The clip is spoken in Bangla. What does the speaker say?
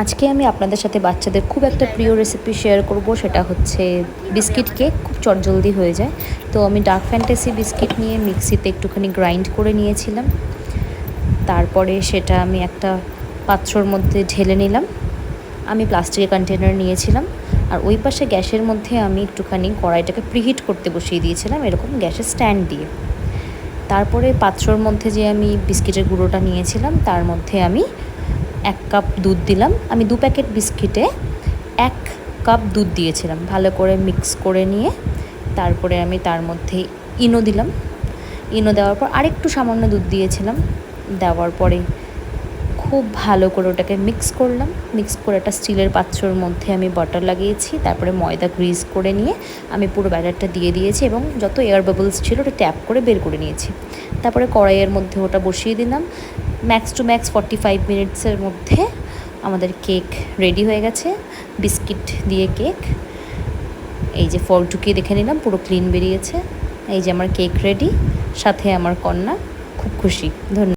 আজকে আমি আপনাদের সাথে বাচ্চাদের খুব একটা প্রিয় রেসিপি শেয়ার করব, সেটা হচ্ছে বিস্কিট কেক। খুব চটজলদি হয়ে যায়। তো আমি ডার্ক ফ্যান্টাসি বিস্কিট নিয়ে মিক্সিতে একটুখানি গ্রাইন্ড করে নিয়েছিলাম। তারপরে সেটা আমি একটা পাত্রর মধ্যে ঢেলে নিলাম। আমি প্লাস্টিকের কন্টেনার নিয়েছিলাম। আর ওই পাশে গ্যাসের মধ্যে আমি একটুখানি কড়াইটাকে প্রিহিট করতে বসিয়ে দিয়েছিলাম, এরকম গ্যাসের স্ট্যান্ড দিয়ে। তারপরে পাত্রর মধ্যে যে আমি বিস্কিটের গুঁড়োটা নিয়েছিলাম তার মধ্যে আমি 1 কাপ দুধ দিলাম। আমি 2 প্যাকেট বিস্কিটে 1 কাপ দুধ দিয়েছিলাম। ভালো করে মিক্স করে নিয়ে তারপরে আমি তার মধ্যে ইনো দিলাম। ইনো দেওয়ার পর আরেকটু সামান্য দুধ দিয়েছিলাম। দেওয়ার পরে খুব ভালো করে ওটাকে মিক্স করলাম। মিক্স করে একটা স্টিলের পাত্রর মধ্যে আমি বাটার লাগিয়েছি। তারপরে ময়দা গ্রিজ করে নিয়ে আমি পুরো ব্যাটারটা দিয়ে দিয়েছি এবং যত এয়ার বাবলস ছিল ওটা ট্যাপ করে বের করে নিয়েছি। তারপরে কড়াইয়ের মধ্যে ওটা বসিয়ে দিলাম। ম্যাক্স টু ম্যাক্স 45 মিনিটসের মধ্যে আমাদের কেক রেডি হয়ে গেছে। বিস্কিট দিয়ে কেক। এই যে ফল ঢুকিয়ে দেখে নিলাম, পুরো ক্লিন বেরিয়েছে। এই যে আমার কেক রেডি। সাথে আমার কন্যা খুব খুশি। ধন্যবাদ।